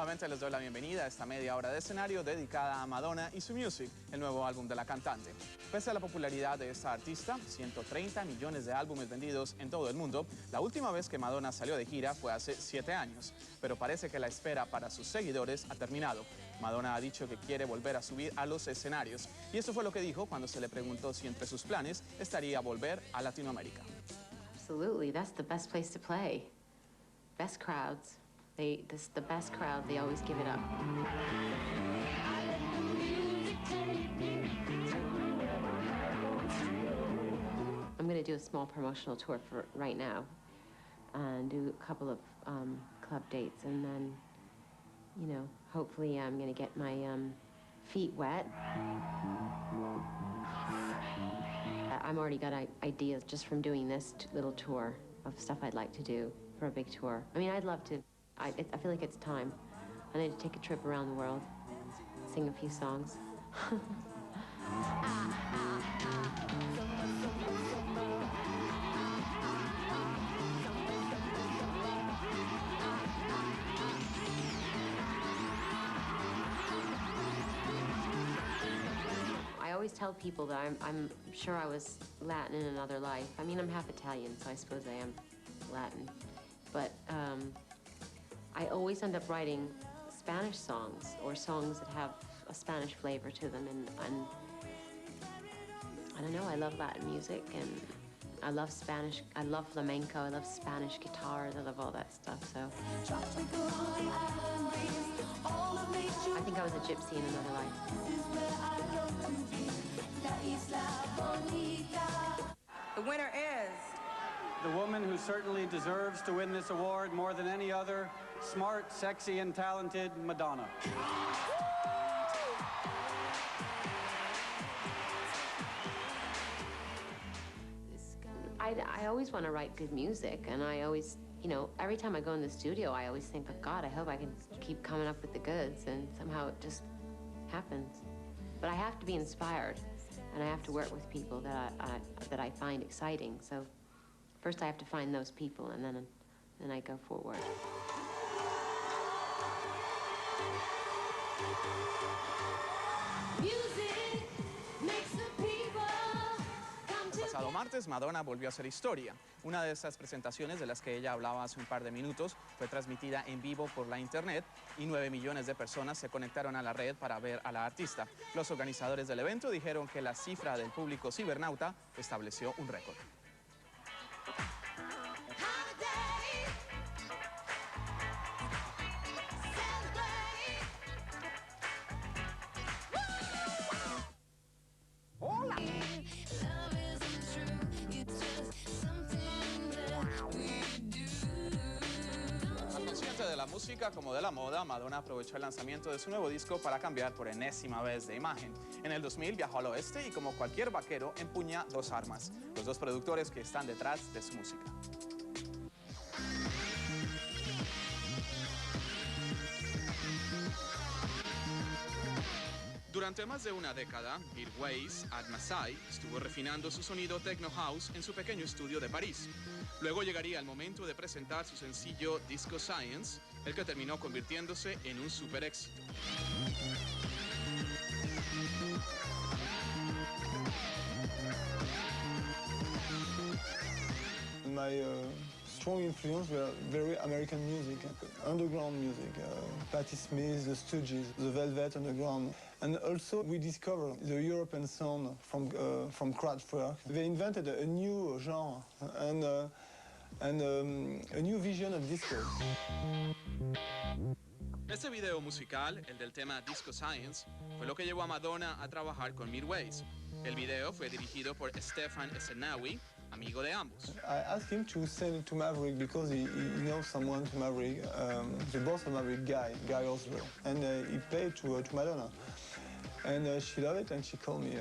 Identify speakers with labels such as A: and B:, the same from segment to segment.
A: Nuevamente les doy la bienvenida a esta media hora de escenario dedicada a Madonna y su Music, el nuevo álbum de la cantante. Pese a la popularidad de esta artista, 130 millones de álbumes vendidos en todo el mundo, la última vez que Madonna salió de gira fue hace 7 años. Pero parece que la espera para sus seguidores ha terminado. Madonna ha dicho que quiere volver a subir a los escenarios. Y esto fue lo que dijo cuando se le preguntó si entre sus planes estaría volver a Latinoamérica.
B: Absolutely, that's the best place to play. Best crowds. This is the best crowd. They always give it up. I'm going to do a small promotional tour for right now and do a couple of club dates, and then, you know, hopefully I'm going to get my feet wet. I've already got ideas just from doing this little tour of stuff I'd like to do for a big tour. I mean, I'd love to. I feel like it's time. I need to take a trip around the world, sing a few songs. I always tell people that I'm sure I was Latin in another life. I mean, I'm half Italian, so I suppose I am Latin. But I always end up writing Spanish songs or songs that have a Spanish flavor to them. And I don't know, I love Latin music, and I love Spanish. I love flamenco. I love Spanish guitars. I love all that stuff, so. I think I was a gypsy in another life.
C: The winner is...
D: the woman who certainly deserves to win this award more than any other, smart, sexy, and talented Madonna.
B: I always want to write good music, and I always, you know, every time I go in the studio, I always think, but God, I hope I can keep coming up with the goods, and somehow it just happens. But I have to be inspired, and I have to work with people that I find exciting. So first I have to find those people, and then I go forward.
A: El pasado martes, Madonna volvió a hacer historia. Una de esas presentaciones de las que ella hablaba hace un par de minutos fue transmitida en vivo por la internet y 9 millones de personas se conectaron a la red para ver a la artista. Los organizadores del evento dijeron que la cifra del público cibernauta estableció un récord. De la música como de la moda, Madonna aprovechó el lanzamiento de su nuevo disco para cambiar por enésima vez de imagen. En el 2000 viajó al oeste y, como cualquier vaquero, empuña dos armas: los dos productores que están detrás de su música. Durante más de una década, Weiss at Masai estuvo refinando su sonido techno house en su pequeño estudio de París. Luego llegaría el momento de presentar su sencillo Disco Science, el que terminó convirtiéndose en un super éxito.
E: Strong influence were very American music, underground music, Patti Smith, the Stooges, the Velvet Underground. And also we discovered the European sound from Kraftwerk. They invented a new genre and a new vision of disco.
A: Este video musical, el del tema Disco Science, fue lo que llevó a Madonna a trabajar con Weiss. El video fue dirigido por Stefan Essenawi, amigo de ambos.
E: I asked him to send it to Maverick because he knows someone to Maverick, the boss of Maverick, Guy Osler, and he played to Madonna. And she loved it, and she called me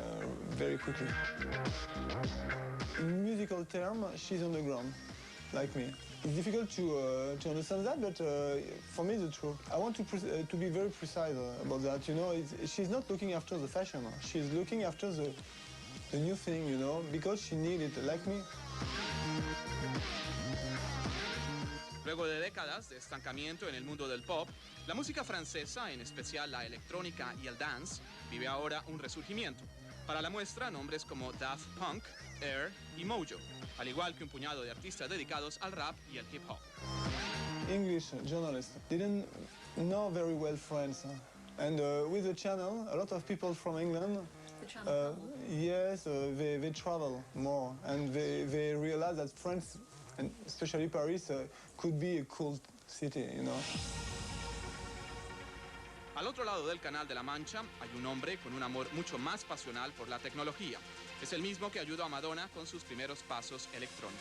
E: very quickly. In musical terms, she's underground, like me. It's difficult to understand that, but for me, it's the truth. I want to be very precise about that. You know, she's not looking after the fashion. She's looking after the new thing, you know, because she needs it, like me.
A: Luego de décadas de estancamiento en el mundo del pop, la música francesa, en especial la electrónica y el dance, vive ahora un resurgimiento. Para la muestra, nombres como Daft Punk, Air y Mojo, al igual que un puñado de artistas dedicados al rap y el hip hop.
E: English journalists didn't know very well French. And with the channel, a lot of people from England, yes, they travel more. And they realize that France, and especially Paris, could be a cool city, you know.
A: Al otro lado del Canal de la Mancha hay un hombre con un amor mucho más pasional por la tecnología. Es el mismo que ayudó a Madonna con sus primeros pasos electrónicos.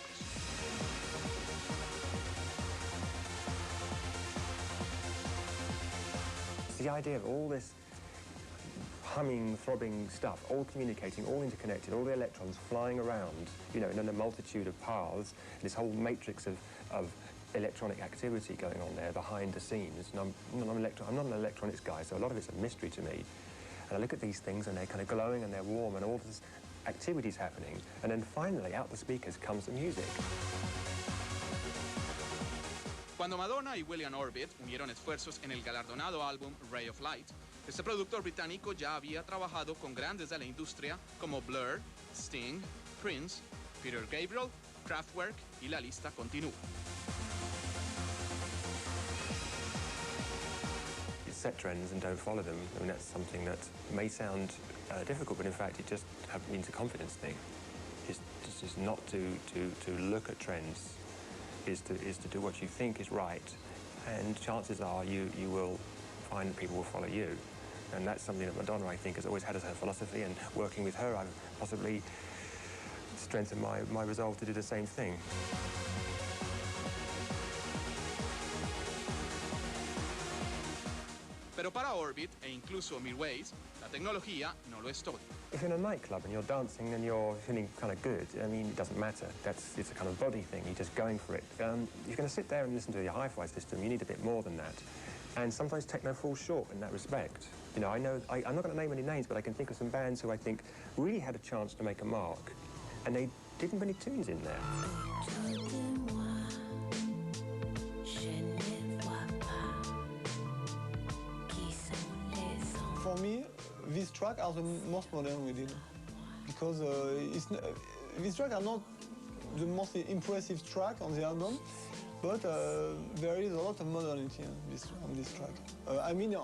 F: The idea of all this humming, throbbing stuff, all communicating, all interconnected, all the electrons flying around, you know, in a multitude of paths, this whole matrix of electronic activity going on there behind the scenes. And I'm not an electronics guy, so a lot of it's a mystery to me. And I look at these things and they're kind of glowing and they're warm and all this activity's happening. And then finally, out the speakers comes the music.
A: Cuando Madonna y William Orbit unieron esfuerzos en el galardonado álbum Ray of Light, este productor británico ya había trabajado con grandes de la industria como Blur, Sting, Prince, Peter Gabriel, Kraftwerk y la lista continúa.
F: Set trends and don't follow them. I mean, that's something that may sound difficult, but in fact it just means a confidence thing. Just not to look at trends is to do what you think is right, and chances are you will find that people will follow you. And that's something that Madonna, I think, has always had as her philosophy, and working with her I've possibly strengthened my resolve to do the same thing.
A: Pero para Orbit e incluso Mirwais, la tecnología no lo es todo.
F: If you're in a nightclub and you're dancing and you're feeling kind of good, I mean, it doesn't matter. It's a kind of body thing. You're just going for it. You're going to sit there and listen to your hi-fi system. You need a bit more than that. And sometimes techno falls short in that respect. You know, I'm not going to name any names, but I can think of some bands who I think really had a chance to make a mark, and they didn't put any tunes in there.
E: For me, these tracks are the most modern we did, because these tracks are not the most impressive track on the album, but there is a lot of modernity on this track. I mean,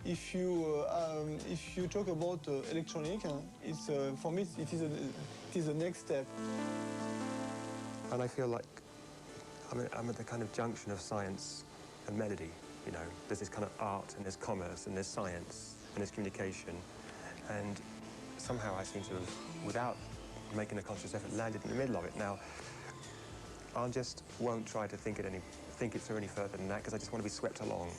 E: if you talk about electronic, it's for me it is the next step.
F: And I feel like I'm at the kind of junction of science and melody. You know, there's this kind of art and there's commerce and there's science and there's communication, and somehow I seem to have, without making a conscious effort, landed in the middle of it. Now, I just won't try to think it through any further than that, because I just want to be swept along.